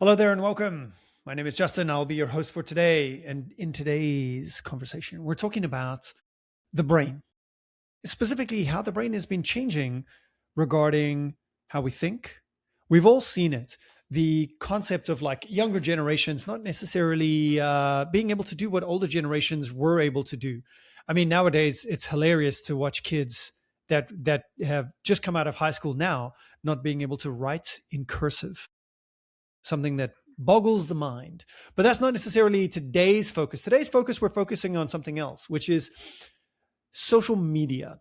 Hello there and welcome. My name is Justin. I'll be your host for today. And in today's conversation, we're talking about the brain, specifically how the brain has been changing regarding how we think. We've all seen it. The concept of like younger generations not necessarily being able to do what older generations were able to do. I mean, nowadays it's hilarious to watch kids that have just come out of high school now not being able to write in cursive, something that boggles the mind. But that's not necessarily today's focus. Today's focus, we're focusing on something else, which is social media.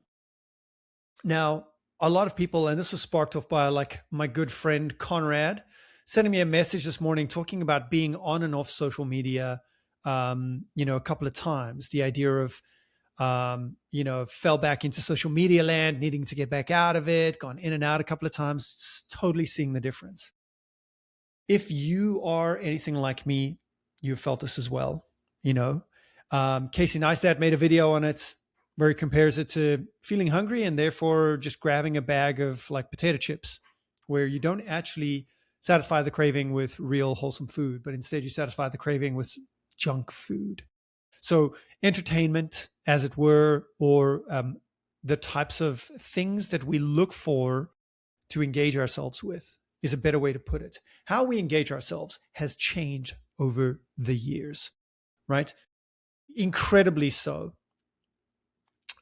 Now, a lot of people, and this was sparked off by like my good friend Conrad, sending me a message this morning talking about being on and off social media, a couple of times. The idea of, fell back into social media land, needing to get back out of it, gone in and out a couple of times, totally seeing the difference. If you are anything like me, you've felt this as well. Casey Neistat made a video on it where he compares it to feeling hungry and therefore just grabbing a bag of like potato chips, where you don't actually satisfy the craving with real wholesome food, but instead you satisfy the craving with junk food. So entertainment, as it were, or the types of things that we look for to engage ourselves with is a better way to put it. How we engage ourselves has changed over the years, right? Incredibly so.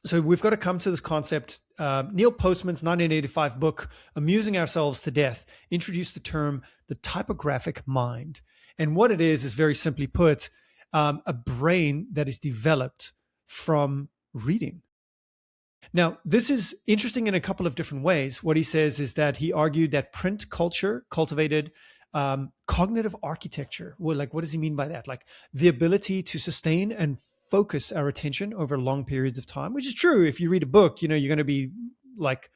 So we've got to come to this concept. Neil Postman's 1985 book, Amusing Ourselves to Death, introduced the term the typographic mind. And what it is very simply put, a brain that is developed from reading. Now, this is interesting in a couple of different ways. What he says is that he argued that print culture cultivated cognitive architecture. Well, like, what does he mean by that? Like the ability to sustain and focus our attention over long periods of time, which is true. If you read a book, you're going to be like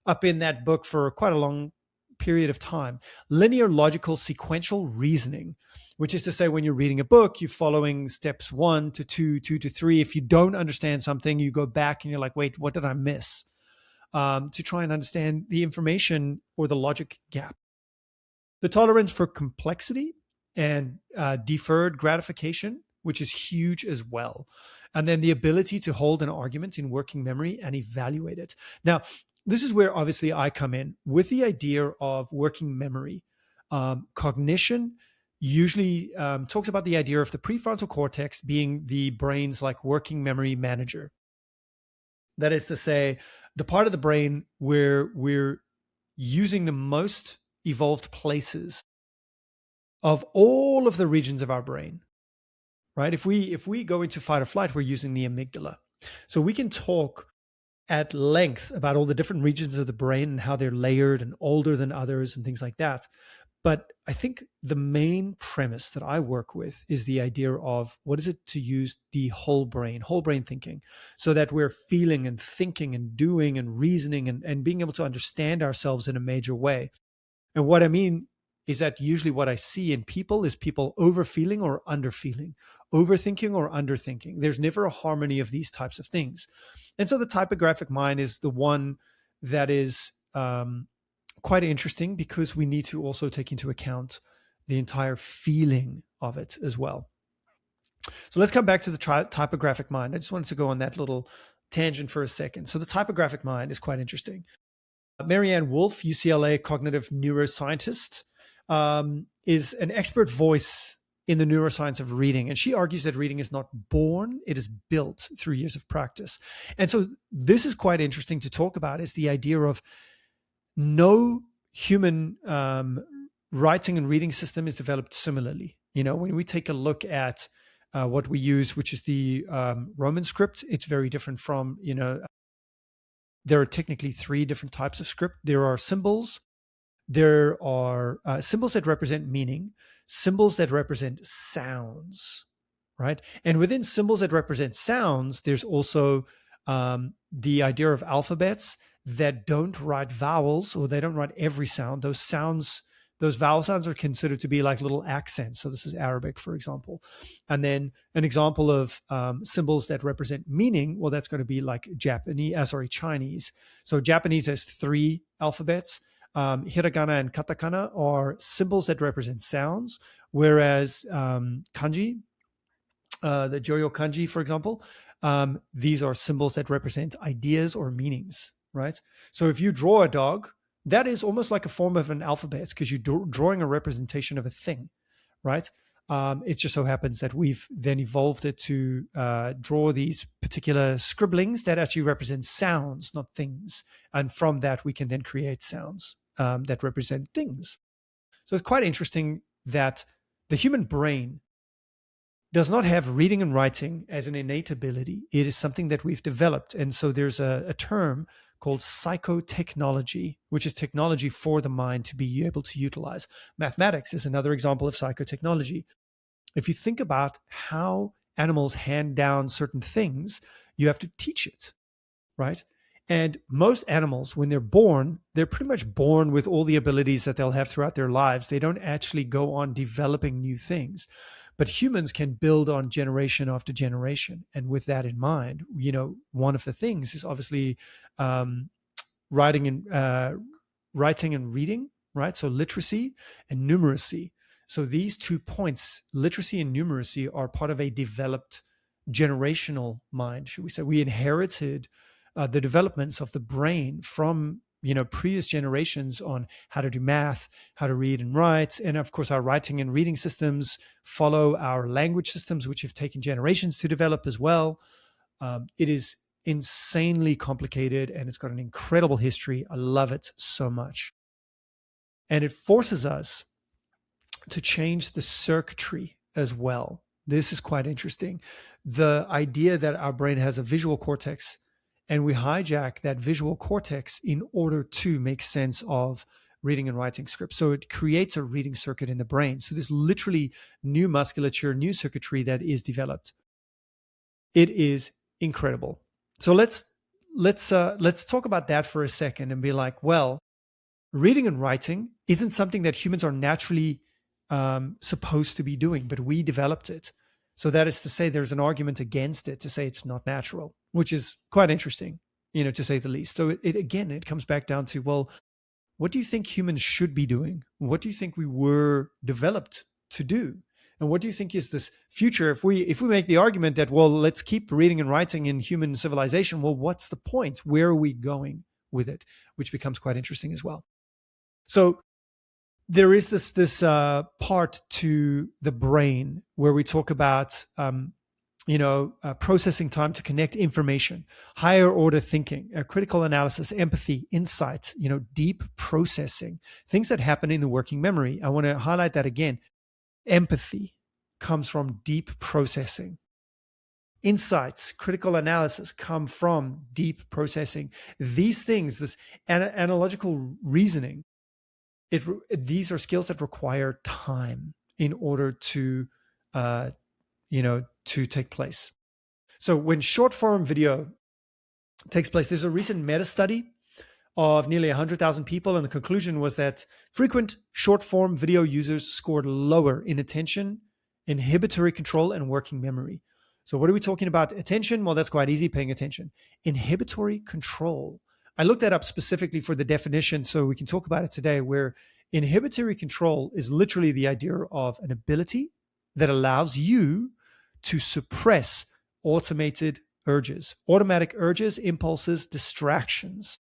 up in that book for quite a long period of time. Linear, logical, sequential reasoning, which is to say, when you're reading a book, you're following steps 1 to 2, 2 to 3. If you don't understand something, you go back and you're like, wait, what did I miss? To try and understand the information or the logic gap. The tolerance for complexity and deferred gratification, which is huge as well. And then the ability to hold an argument in working memory and evaluate it. Now, this is where obviously I come in with the idea of working memory. Cognition usually talks about the idea of the prefrontal cortex being the brain's like working memory manager. That is to say, the part of the brain where we're using the most evolved places of all of the regions of our brain, right? If we go into fight or flight, we're using the amygdala. So we can talk at length about all the different regions of the brain and how they're layered and older than others and things like that. But I think the main premise that I work with is the idea of what is it to use the whole brain thinking, so that we're feeling and thinking and doing and reasoning and being able to understand ourselves in a major way. And what I mean is that usually what I see in people is people overfeeling or underfeeling, overthinking or underthinking. There's never a harmony of these types of things. And so the typographic mind is the one that is quite interesting, because we need to also take into account the entire feeling of it as well. So let's come back to the typographic mind. I just wanted to go on that little tangent for a second. So the typographic mind is quite interesting. Marianne Wolf, UCLA cognitive neuroscientist, is an expert voice in the neuroscience of reading. And she argues that reading is not born, it is built through years of practice. And so this is quite interesting to talk about, is the idea of no human writing and reading system is developed similarly. When we take a look at what we use, which is the Roman script, it's very different from, there are technically 3 different types of script. There are symbols. There are symbols that represent meaning, symbols that represent sounds, right? And within symbols that represent sounds, there's also the idea of alphabets that don't write vowels, or they don't write every sound. Those vowel sounds are considered to be like little accents. So this is Arabic, for example. And then an example of symbols that represent meaning, well, that's going to be like Chinese. So Japanese has 3 alphabets. hiragana and katakana are symbols that represent sounds, whereas kanji, the Joyo kanji, for example, these are symbols that represent ideas or meanings, right? So if you draw a dog, that is almost like a form of an alphabet because you're drawing a representation of a thing, right? It just so happens that we've then evolved it to draw these particular scribblings that actually represent sounds, not things. And from that, we can then create sounds that represent things. So it's quite interesting that the human brain does not have reading and writing as an innate ability. It is something that we've developed. And so there's a term called psychotechnology, which is technology for the mind to be able to utilize. Mathematics is another example of psychotechnology. If you think about how animals hand down certain things, you have to teach it, right? And most animals, when they're born, they're pretty much born with all the abilities that they'll have throughout their lives. They don't actually go on developing new things. But humans can build on generation after generation. And with that in mind, one of the things is obviously writing and reading, right? So literacy and numeracy. So these 2 points, literacy and numeracy, are part of a developed generational mind, should we say. We inherited the developments of the brain from previous generations on how to do math, how to read and write. And of course, our writing and reading systems follow our language systems, which have taken generations to develop as well. It is insanely complicated and it's got an incredible history. I love it so much. And it forces us to change the circuitry as well. This is quite interesting. The idea that our brain has a visual cortex and we hijack that visual cortex in order to make sense of reading and writing scripts. So it creates a reading circuit in the brain. So there's literally new musculature, new circuitry that is developed. It is incredible. So let's talk about that for a second and be like, well, reading and writing isn't something that humans are naturally supposed to be doing, but we developed it. So that is to say, there's an argument against it to say it's not natural, which is quite interesting, to say the least. So it comes back down to, well, what do you think humans should be doing? What do you think we were developed to do? And what do you think is this future? If we make the argument that, well, let's keep reading and writing in human civilization, well, what's the point? Where are we going with it? Which becomes quite interesting as well. So there is this part to the brain where we talk about processing time to connect information, higher order thinking, critical analysis, empathy, insight, deep processing, things that happen in the working memory. I want to highlight that again. Empathy comes from deep processing. Insights, critical analysis come from deep processing. These things, this analogical reasoning, these are skills that require time in order to take place. So when short form video takes place, there's a recent meta study of nearly 100,000 people, and the conclusion was that frequent short form video users scored lower in attention, inhibitory control, and working memory. So what are we talking about? Attention? Well, that's quite easy, paying attention. Inhibitory control. I looked that up specifically for the definition so we can talk about it today, where inhibitory control is literally the idea of an ability that allows you to suppress automatic urges, impulses, distractions,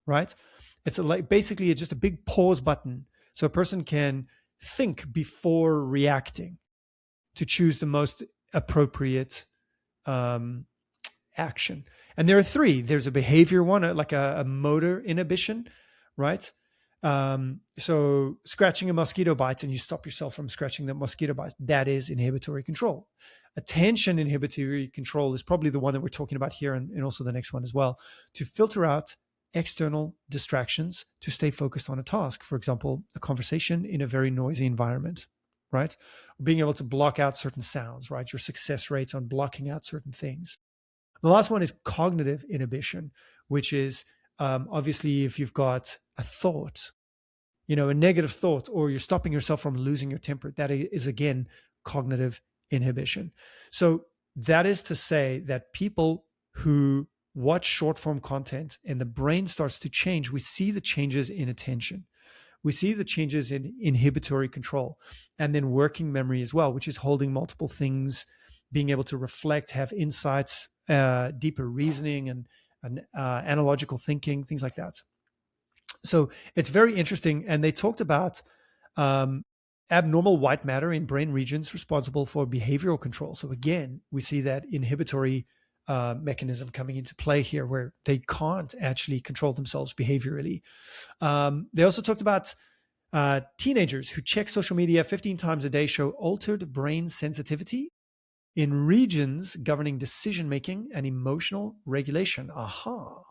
right? It's basically just a big pause button so a person can think before reacting to choose the most appropriate action. And there are three. There's a behavior one, like a motor inhibition, right? So scratching a mosquito bites and you stop yourself from scratching the mosquito bites, that is inhibitory control. Attention inhibitory control is probably the one that we're talking about here, and also the next one as well, to filter out external distractions to stay focused on a task. For example, a conversation in a very noisy environment, right? Being able to block out certain sounds, right? Your success rates on blocking out certain things. The last one is cognitive inhibition, which is obviously if you've got a thought, a negative thought, or you're stopping yourself from losing your temper, that is again cognitive inhibition. So that is to say that people who watch short form content and the brain starts to change, we see the changes in attention. We see the changes in inhibitory control and then working memory as well, which is holding multiple things, being able to reflect, have insights, deeper reasoning, and analogical thinking, things like that. So it's very interesting. And they talked about um, abnormal white matter in brain regions responsible for behavioral control. So again, we see that inhibitory mechanism coming into play here, where they can't actually control themselves behaviorally. They also talked about teenagers who check social media 15 times a day show altered brain sensitivity in regions governing decision making and emotional regulation. Aha.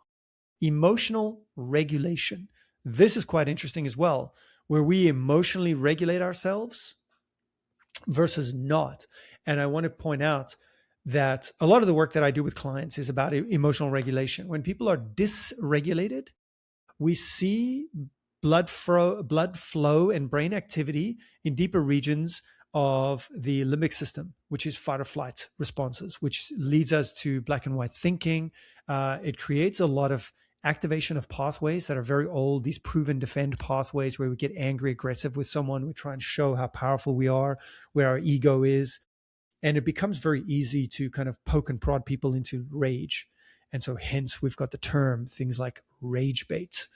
Emotional regulation. This is quite interesting as well, where we emotionally regulate ourselves versus not. And I want to point out that a lot of the work that I do with clients is about emotional regulation. When people are dysregulated, we see blood flow and brain activity in deeper regions of the limbic system, which is fight or flight responses, which leads us to black and white thinking. It creates a lot of activation of pathways that are very old, these proven defend pathways where we get angry, aggressive with someone. We try and show how powerful we are, where our ego is. And it becomes very easy to kind of poke and prod people into rage. And so hence we've got the term, things like rage bait.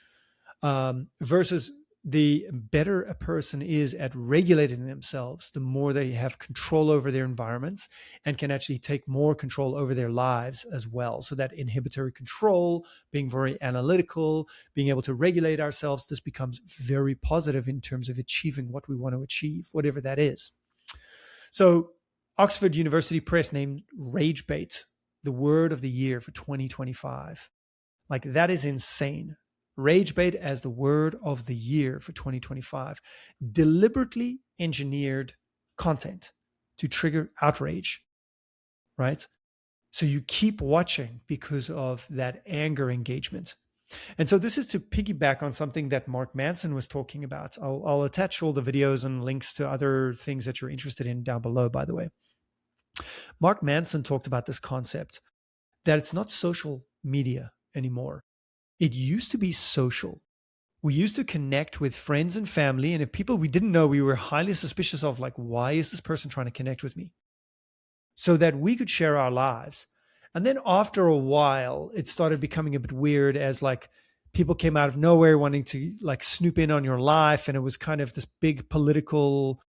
Versus the better a person is at regulating themselves, the more they have control over their environments and can actually take more control over their lives as well. So that inhibitory control, being very analytical, being able to regulate ourselves, this becomes very positive in terms of achieving what we want to achieve, whatever that is. So Oxford University Press named Rage Bait the word of the year for 2025. Like, that is insane. Rage bait as the word of the year for 2025. Deliberately engineered content to trigger outrage, right? So you keep watching because of that anger engagement. And so this is to piggyback on something that Mark Manson was talking about. I'll attach all the videos and links to other things that you're interested in down below, by the way. Mark Manson talked about this concept that it's not social media anymore. It used to be social. We used to connect with friends and family. And if people we didn't know, we were highly suspicious of, like, why is this person trying to connect with me? So that we could share our lives. And then after a while, it started becoming a bit weird as, like, people came out of nowhere wanting to, like, snoop in on your life. And it was kind of this big political,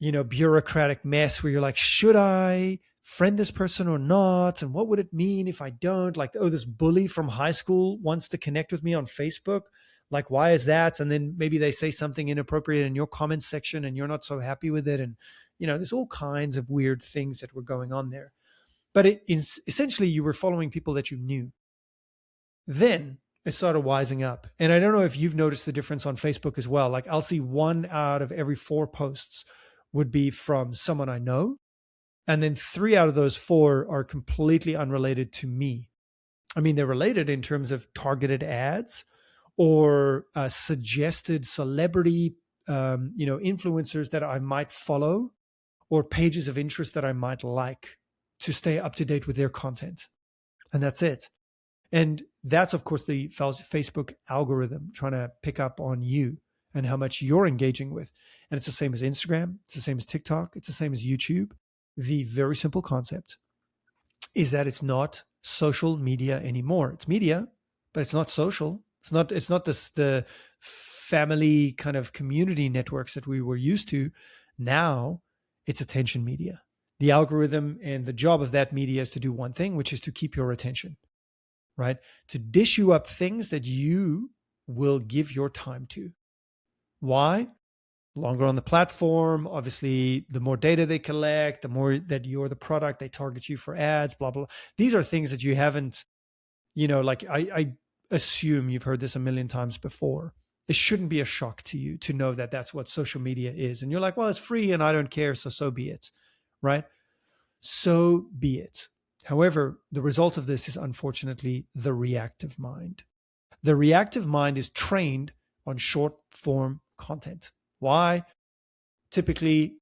bureaucratic mess where you're like, should I friend this person or not? And what would it mean if I don't? Like, oh, this bully from high school wants to connect with me on Facebook. Like, why is that? And then maybe they say something inappropriate in your comments section and you're not so happy with it. And, there's all kinds of weird things that were going on there. But it is essentially you were following people that you knew. Then it started wising up. And I don't know if you've noticed the difference on Facebook as well. Like, I'll see 1 out of every 4 posts would be from someone I know. And then 3 out of those 4 are completely unrelated to me. I mean, they're related in terms of targeted ads or suggested celebrity, influencers that I might follow, or pages of interest that I might like to stay up to date with their content. And that's it. And that's, of course, the Facebook algorithm trying to pick up on you and how much you're engaging with. And it's the same as Instagram. It's the same as TikTok. It's the same as YouTube. The very simple concept is that it's not social media anymore. It's media, but it's not social. It's not the family kind of community networks that we were used to. Now it's attention media. The algorithm and the job of that media is to do one thing, which is to keep your attention, right? To dish you up things that you will give your time to. Why? Longer on the platform. Obviously, the more data they collect, the more that you're the product, they target you for ads, blah, blah. These are things that you haven't, like I assume you've heard this a million times before. It shouldn't be a shock to you to know that that's what social media is. And you're like, well, it's free and I don't care, so be it, right? So be it. However, the result of this is unfortunately the reactive mind. The reactive mind is trained on short form content. Why? Typically,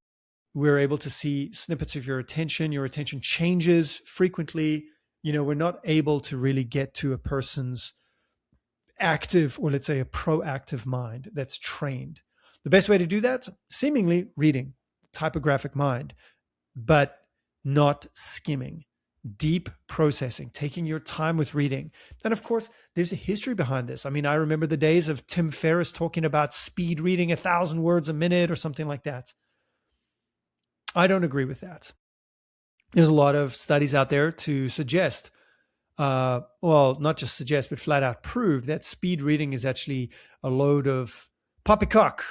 we're able to see snippets of your attention. Your attention changes frequently we're not able to really get to a person's active, or let's say a proactive mind that's trained. The best way to do that, seemingly reading, typographic mind, but not skimming, deep processing, taking your time with reading. And of course, there's a history behind this. I mean, I remember the days of Tim Ferriss talking about speed reading 1,000 words a minute or something like that. I don't agree with that. There's a lot of studies out there to suggest, well, not just suggest, but flat out prove that speed reading is actually a load of poppycock.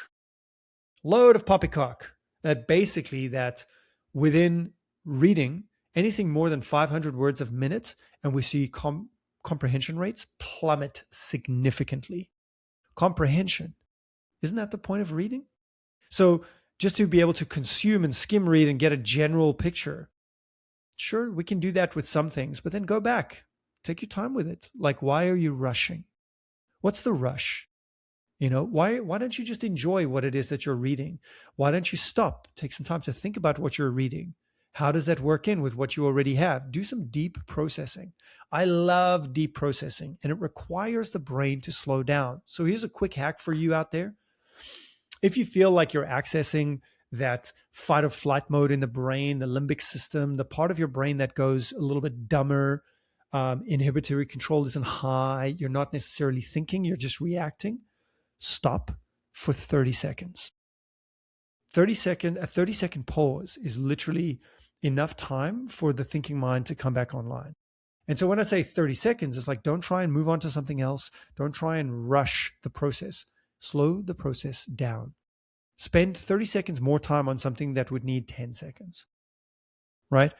That basically that within reading anything more than 500 words a minute, and we see comprehension rates plummet significantly. Comprehension. Isn't that the point of reading? So just to be able to consume and skim read and get a general picture, sure, we can do that with some things, but then go back. Take your time with it. Like, why are you rushing? What's the rush? Why don't you just enjoy what it is that you're reading? Why don't you stop, take some time to think about what you're reading? How does that work in with what you already have? Do some deep processing. I love deep processing, and it requires the brain to slow down. So here's a quick hack for you out there. If you feel like you're accessing that fight or flight mode in the brain, the limbic system, the part of your brain that goes a little bit dumber, inhibitory control isn't high, you're not necessarily thinking, you're just reacting, stop for 30 seconds. A 30-second pause is literally enough time for the thinking mind to come back online. And so when I say 30 seconds, it's like, don't try and move on to something else. Don't try and rush the process. Slow the process down. Spend 30 seconds more time on something that would need 10 seconds, right?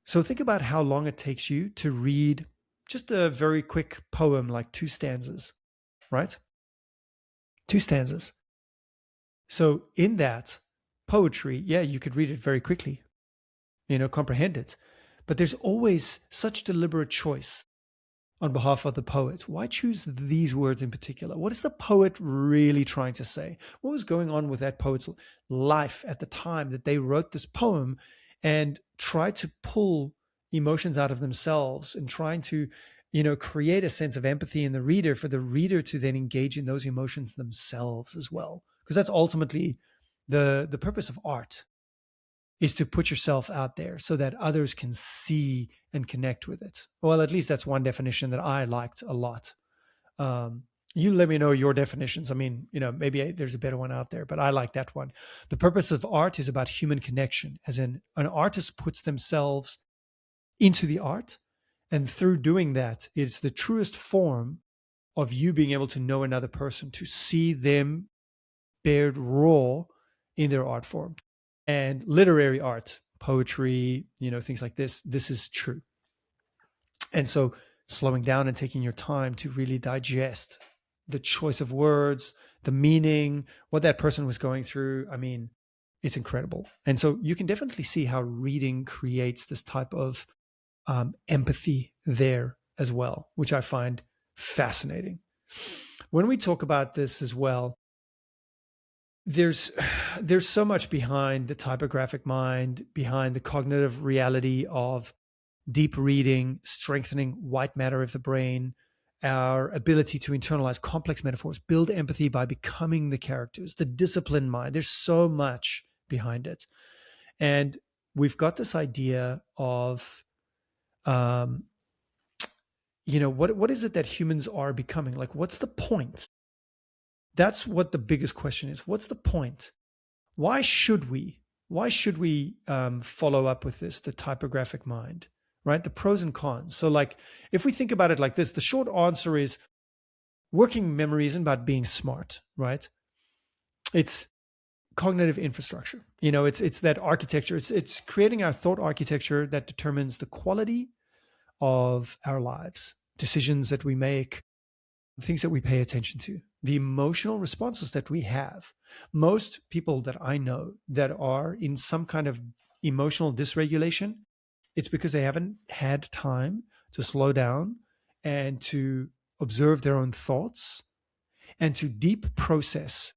So think about how long it takes you to read just a very quick poem, like 2 stanzas, right? 2 stanzas. So in that poetry, yeah, you could read it very quickly, comprehend it. But there's always such deliberate choice on behalf of the poet. Why choose these words in particular? What is the poet really trying to say? What was going on with that poet's life at the time that they wrote this poem and tried to pull emotions out of themselves and trying to, create a sense of empathy in the reader for the reader to then engage in those emotions themselves as well? Because that's ultimately the purpose of art, is to put yourself out there so that others can see and connect with it. Well, at least that's one definition that I liked a lot. You let me know your definitions. I mean, maybe there's a better one out there, but I like that one. The purpose of art is about human connection, as in an artist puts themselves into the art. And through doing that, it's the truest form of you being able to know another person, to see them bared raw in their art form. And literary art, poetry, things like this is true. And so slowing down and taking your time to really digest the choice of words, the meaning, what that person was going through, I mean, it's incredible. And so you can definitely see how reading creates this type of empathy there as well, which I find fascinating. When we talk about this as well, there's so much behind the typographic mind, behind the cognitive reality of deep reading, strengthening white matter of the brain, our ability to internalize complex metaphors, build empathy by becoming the characters, the disciplined mind. There's so much behind it. And we've got this idea of, what is it that humans are becoming? Like, what's the point? That's what the biggest question is. What's the point? Why should we follow up with this, the typographic mind, right? The pros and cons. So like, if we think about it like this, the short answer is working memory isn't about being smart, right? It's cognitive infrastructure. It's that architecture. It's creating our thought architecture that determines the quality of our lives, decisions that we make, things that we pay attention to, the emotional responses that we have. Most people that I know that are in some kind of emotional dysregulation, it's because they haven't had time to slow down and to observe their own thoughts and to deep process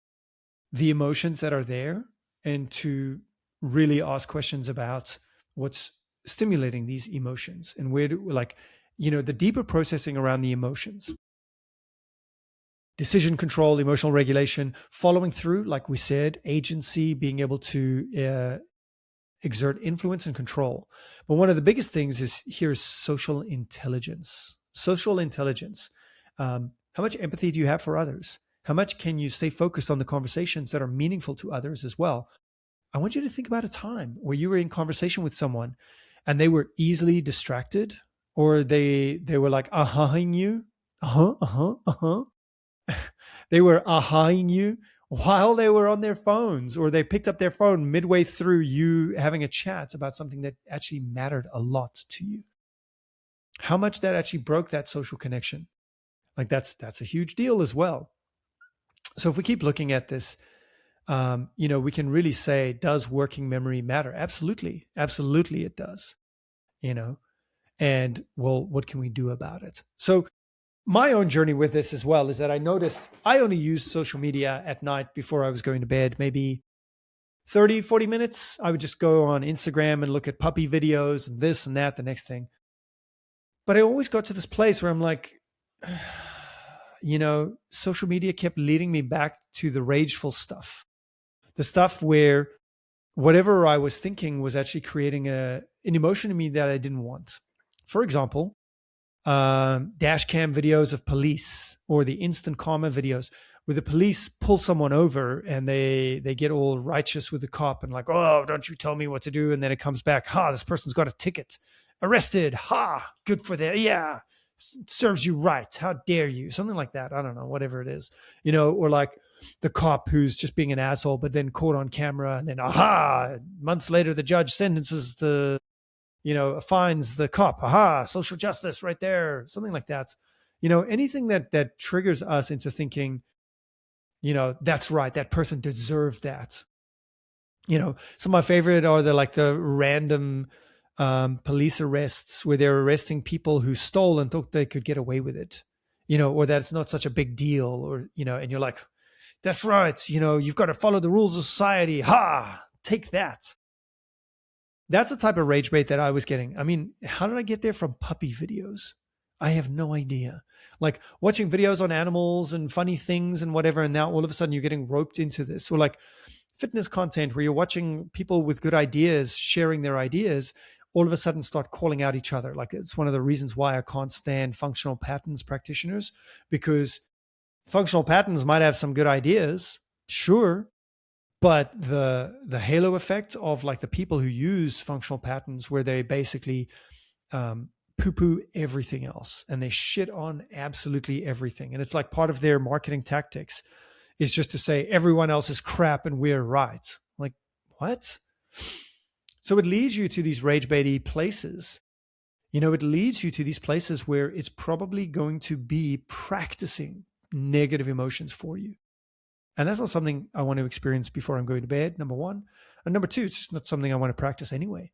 the emotions that are there and to really ask questions about what's stimulating these emotions, and where do, like, the deeper processing around the emotions, decision control, emotional regulation, following through, like we said, agency, being able to exert influence and control. But one of the biggest things is here's social intelligence. Social intelligence. How much empathy do you have for others? How much can you stay focused on the conversations that are meaningful to others as well? I want you to think about a time where you were in conversation with someone and they were easily distracted, or they were like ahahing you. Uh-huh, uh-huh, uh-huh. They were ahhing you while they were on their phones, or they picked up their phone midway through you having a chat about something that actually mattered a lot to you. How much that actually broke that social connection. Like that's a huge deal as well. So if we keep looking at this, we can really say, does working memory matter? Absolutely. Absolutely it does. And well, what can we do about it? So my own journey with this as well is that I noticed I only used social media at night before I was going to bed, maybe 30, 40 minutes. I would just go on Instagram and look at puppy videos and this and that, the next thing. But I always got to this place where I'm like, social media kept leading me back to the rageful stuff, the stuff where whatever I was thinking was actually creating an emotion in me that I didn't want. For example, dash cam videos of police, or the instant karma videos where the police pull someone over and they get all righteous with the cop and like, oh, don't you tell me what to do. And then it comes back, this person's got a ticket, arrested. Good for them. Yeah. Serves you right. How dare you? Something like that. I don't know, whatever it is, or like the cop who's just being an asshole, but then caught on camera, and then, months later, the judge sentences fines the cop. Social justice right there. Something like that. Anything that triggers us into thinking, that's right, that person deserved that. Some of my favorite are the random police arrests where they're arresting people who stole and thought they could get away with it, or that it's not such a big deal, or, and you're like, that's right. You've got to follow the rules of society. Take that. That's the type of rage bait that I was getting. I mean, how did I get there from puppy videos? I have no idea. Like watching videos on animals and funny things and whatever, and now all of a sudden you're getting roped into this. Or like fitness content where you're watching people with good ideas sharing their ideas, all of a sudden start calling out each other. Like it's one of the reasons why I can't stand functional patterns practitioners, because functional patterns might have some good ideas, sure, but the halo effect of like the people who use functional patterns, where they basically poo-poo everything else and they shit on absolutely everything, and it's like part of their marketing tactics is just to say everyone else is crap and we're right. Like, what? So it leads you to these rage baity places. It leads you to these places where it's probably going to be practicing negative emotions for you. And that's not something I want to experience before I'm going to bed, number one. And number two, it's just not something I want to practice anyway.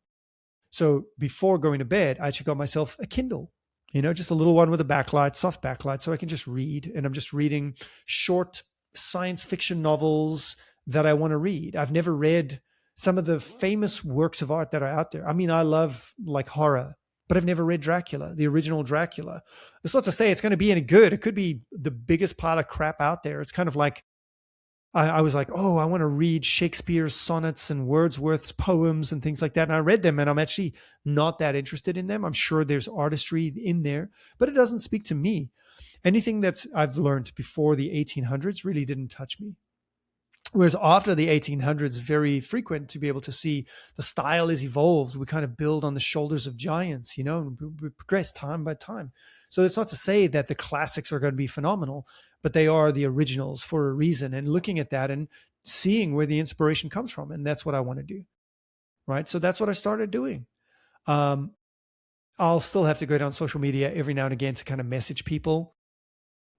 So before going to bed, I actually got myself a Kindle, just a little one with a backlight, soft backlight, so I can just read. And I'm just reading short science fiction novels that I want to read. I've never read some of the famous works of art that are out there. I mean, I love like horror, but I've never read Dracula, the original Dracula. It's not to say it's going to be any good. It could be the biggest pile of crap out there. It's kind of like, I was like, oh, I want to read Shakespeare's sonnets and Wordsworth's poems and things like that. And I read them and I'm actually not that interested in them. I'm sure there's artistry in there, but it doesn't speak to me. Anything that I've learned before the 1800s really didn't touch me. Whereas after the 1800s, very frequent to be able to see the style is evolved. We kind of build on the shoulders of giants, and we progress time by time. So it's not to say that the classics are going to be phenomenal, but they are the originals for a reason. And looking at that and seeing where the inspiration comes from. And that's what I want to do. Right. So that's what I started doing. I'll still have to go down social media every now and again to kind of message people.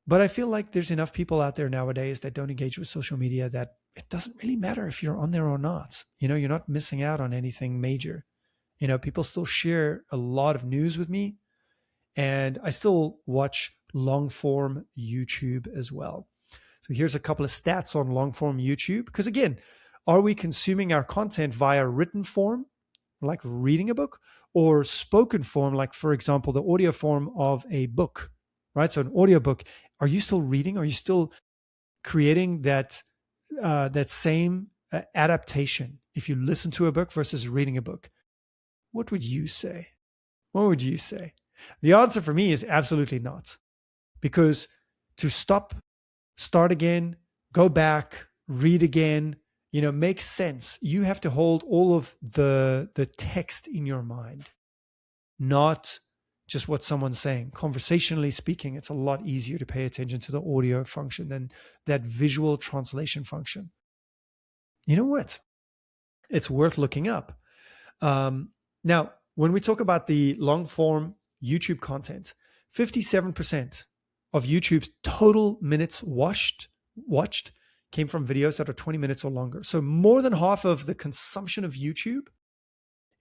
But I feel like there's enough people out there nowadays that don't engage with social media that it doesn't really matter if you're on there or not. You're not missing out on anything major. People still share a lot of news with me, and I still watch long form YouTube as well. So here's a couple of stats on long form YouTube. Because again, are we consuming our content via written form, like reading a book, or spoken form, like, for example, the audio form of a book, right? So an audiobook, are you still reading? Are you still creating that same adaptation if you listen to a book versus reading a book? What would you say? What would you say? The answer for me is absolutely not, because to stop, start again, go back, read again, makes sense. You have to hold all of the text in your mind, not just what someone's saying. Conversationally speaking, it's a lot easier to pay attention to the audio function than that visual translation function. You know what? It's worth looking up. Now, when we talk about the long form YouTube content, 57% of YouTube's total minutes watched came from videos that are 20 minutes or longer. So more than half of the consumption of YouTube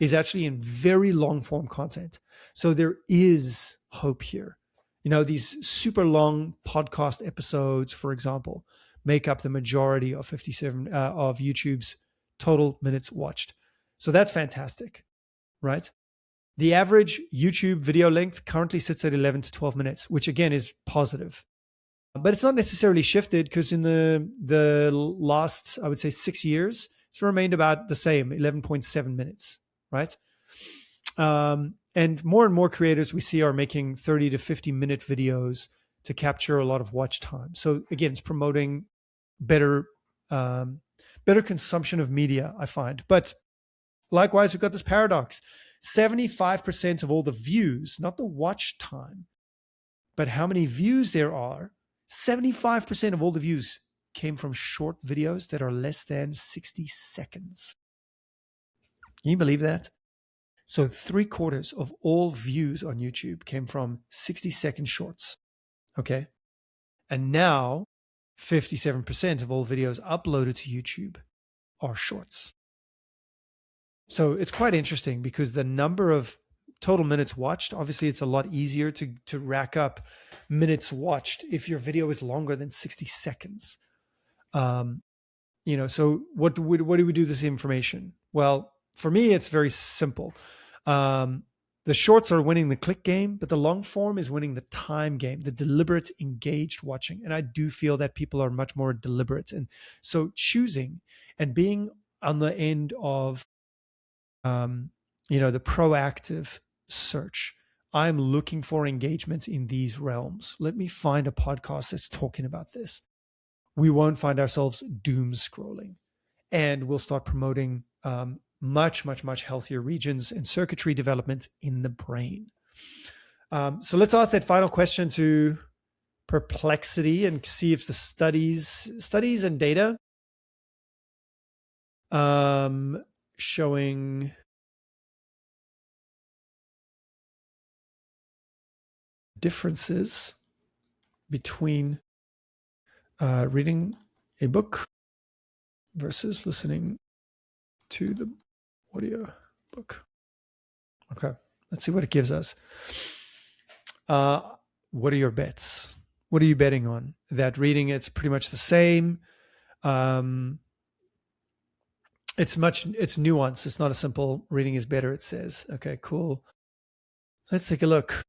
is actually in very long form content. So there is hope here. These super long podcast episodes, for example, make up the majority of 57 of YouTube's total minutes watched. So that's fantastic, right? The average YouTube video length currently sits at 11 to 12 minutes, which again is positive. But it's not necessarily shifted, because in the last, I would say, 6 years, it's remained about the same, 11.7 minutes, right? And more creators we see are making 30 to 50-minute videos to capture a lot of watch time. So again, it's promoting better consumption of media, I find. But likewise, we've got this paradox. 75% of all the views, not the watch time, but how many views there are, 75% of all the views came from short videos that are less than 60 seconds. Can you believe that? So 3/4 of all views on YouTube came from 60-second shorts. Okay. And now 57% of all videos uploaded to YouTube are shorts. So it's quite interesting, because the number of total minutes watched, obviously it's a lot easier to rack up minutes watched if your video is longer than 60 seconds. So what do we do with this information? Well, for me, it's very simple. The shorts are winning the click game, but the long form is winning the time game, the deliberate, engaged watching. And I do feel that people are much more deliberate. And so choosing and being on the end of, the proactive search. I'm looking for engagement in these realms. Let me find a podcast that's talking about this. We won't find ourselves doom scrolling, and we'll start promoting much, much, much healthier regions and circuitry development in the brain. So let's ask that final question to Perplexity and see if the studies and data showing differences between reading a book versus listening to the audio book. Okay, let's see what it gives us. What are your bets? What are you betting on? That reading, it's pretty much the same. It's nuanced. It's not a simple reading is better, it says. Okay, cool. Let's take a look.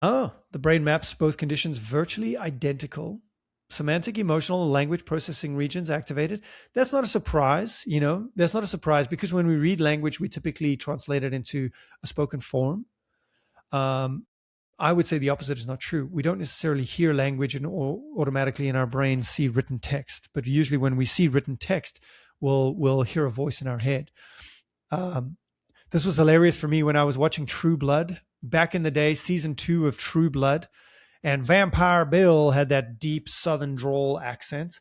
Oh, the brain maps both conditions virtually identical. Semantic, emotional, language processing regions activated. That's not a surprise, That's not a surprise, because when we read language, we typically translate it into a spoken form. I would say the opposite is not true. We don't necessarily hear language and automatically in our brain see written text, but usually when we see written text, we'll hear a voice in our head. This was hilarious for me when I was watching True Blood back in the day, season 2 of True Blood, and Vampire Bill had that deep Southern drawl accent.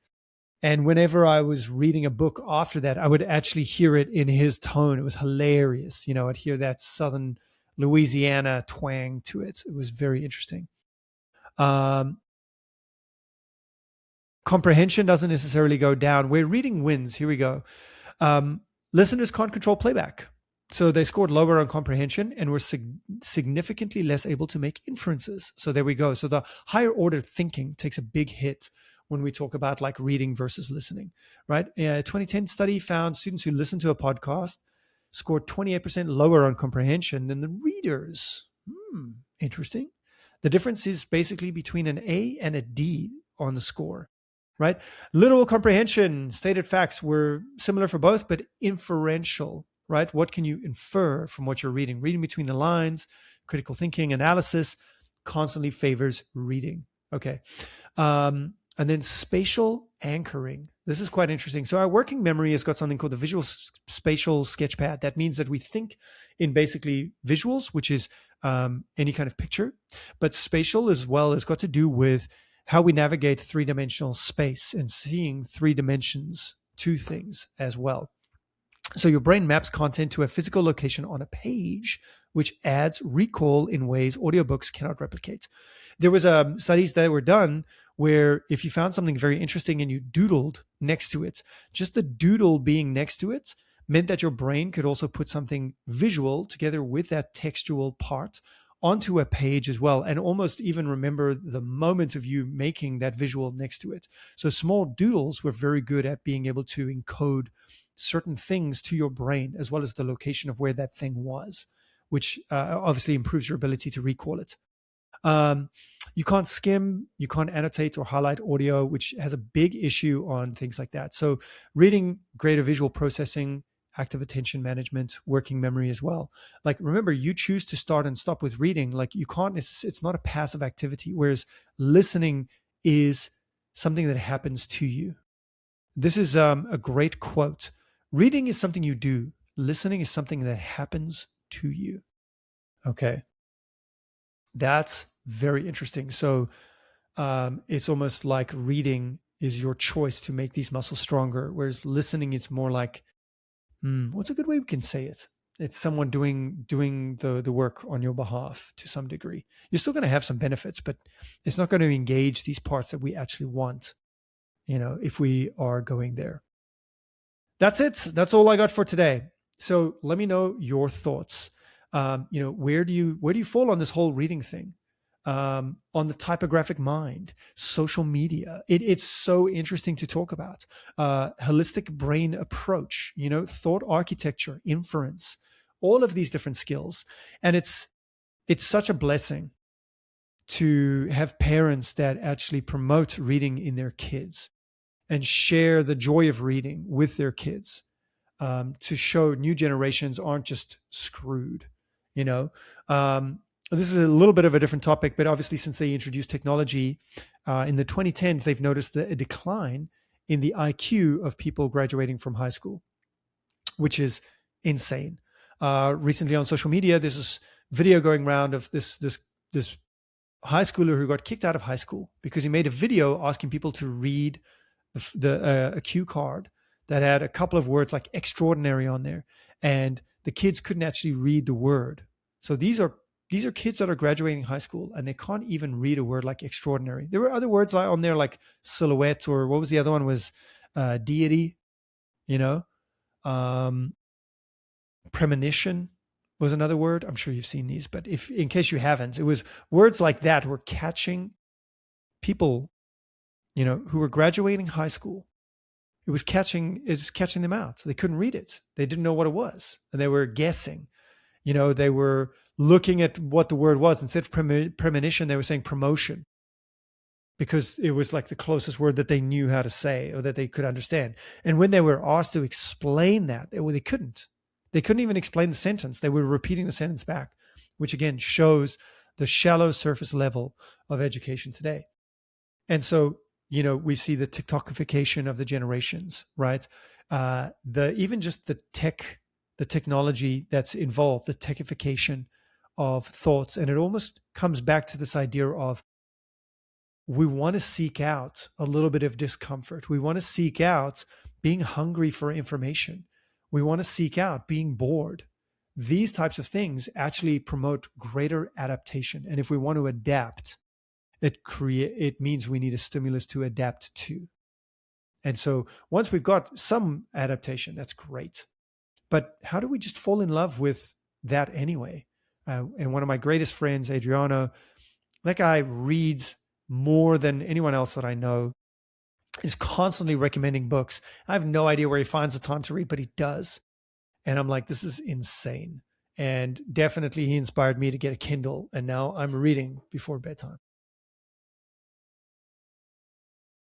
And whenever I was reading a book after that, I would actually hear it in his tone. It was hilarious. I'd hear that Southern Louisiana twang to it. It was very interesting. Comprehension doesn't necessarily go down. Where reading wins, here we go. Listeners can't control playback. So they scored lower on comprehension and were significantly less able to make inferences. So there we go. So the higher order thinking takes a big hit when we talk about like reading versus listening, right? A 2010 study found students who listened to a podcast scored 28% lower on comprehension than the readers. Interesting. The difference is basically between an A and a D on the score, right? Literal comprehension, stated facts were similar for both, but inferential, right? What can you infer from what you're reading? Reading between the lines, critical thinking, analysis constantly favors reading. Okay. And then spatial anchoring. This is quite interesting. So our working memory has got something called the visual spatial sketchpad. That means that we think in basically visuals, which is any kind of picture, but spatial as well has got to do with how we navigate three-dimensional space and seeing three dimensions to things as well. So your brain maps content to a physical location on a page, which adds recall in ways audiobooks cannot replicate. There was studies that were done where if you found something very interesting and you doodled next to it, just the doodle being next to it meant that your brain could also put something visual together with that textual part onto a page as well, and almost even remember the moment of you making that visual next to it. So small doodles were very good at being able to encode certain things to your brain, as well as the location of where that thing was, which obviously improves your ability to recall it. You can't skim, you can't annotate or highlight audio, which has a big issue on things like that. So reading, greater visual processing, active attention management, working memory as well. Like, remember, you choose to start and stop with reading. Like, you can't, it's not a passive activity, whereas listening is something that happens to you. This is a great quote. Reading is something you do. Listening is something that happens to you. Okay. That's very interesting. So it's almost like reading is your choice to make these muscles stronger, whereas listening, it's more like, what's a good way we can say it? It's someone doing the work on your behalf to some degree. You're still going to have some benefits, but it's not going to engage these parts that we actually want, if we are going there. That's it. That's all I got for today. So let me know your thoughts. Where do you fall on this whole reading thing? On the typographic mind, social media. It's so interesting to talk about. Holistic brain approach, thought architecture, inference, all of these different skills. And it's such a blessing to have parents that actually promote reading in their kids and share the joy of reading with their kids, to show new generations aren't just screwed. This is a little bit of a different topic, but obviously since they introduced technology in the 2010s, they've noticed a decline in the IQ of people graduating from high school, which is insane. Recently on social media, there's this video going around of this high schooler who got kicked out of high school because he made a video asking people to read a cue card that had a couple of words like extraordinary on there, and the kids couldn't actually read the word. So these are kids that are graduating high school and they can't even read a word like extraordinary. There were other words on there like silhouette, or what was the other one, was deity, premonition was another word. I'm sure you've seen these, but if in case you haven't, it was words like that were catching people, who were graduating high school. It was catching them out. They couldn't read it. They didn't know what it was, and they were guessing. They were looking at what the word was. Instead of premonition, they were saying promotion, because it was like the closest word that they knew how to say or that they could understand. And when they were asked to explain that, they couldn't. They couldn't even explain the sentence. They were repeating the sentence back, which again shows the shallow surface level of education today. And so, we see the TikTokification of the generations, right? Even just the technology that's involved, the techification of thoughts. And it almost comes back to this idea of, we want to seek out a little bit of discomfort. We want to seek out being hungry for information. We want to seek out being bored. These types of things actually promote greater adaptation. And if we want to adapt, it means we need a stimulus to adapt to. And so once we've got some adaptation, that's great. But how do we just fall in love with that anyway? And one of my greatest friends, Adriano, that guy reads more than anyone else that I know, is constantly recommending books. I have no idea where he finds the time to read, but he does. And I'm like, this is insane. And definitely he inspired me to get a Kindle. And now I'm reading before bedtime.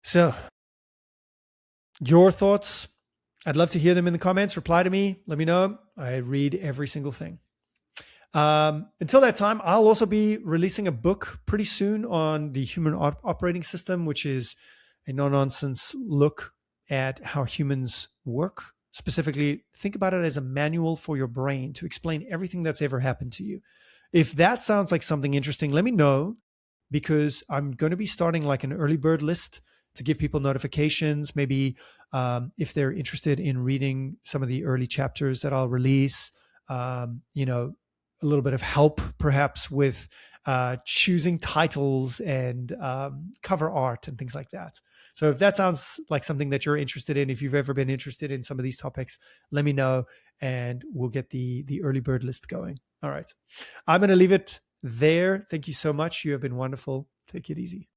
So, your thoughts, I'd love to hear them in the comments. Reply to me. Let me know. I read every single thing. Until that time, I'll also be releasing a book pretty soon on the human operating system, which is a no-nonsense look at how humans work. Specifically, think about it as a manual for your brain to explain everything that's ever happened to you. If that sounds like something interesting, let me know, because I'm going to be starting like an early bird list to give people notifications. Maybe if they're interested in reading some of the early chapters that I'll release, a little bit of help perhaps with choosing titles and cover art and things like that. So if that sounds like something that you're interested in, if you've ever been interested in some of these topics, let me know and we'll get the early bird list going. All right. I'm going to leave it there. Thank you so much. You have been wonderful. Take it easy.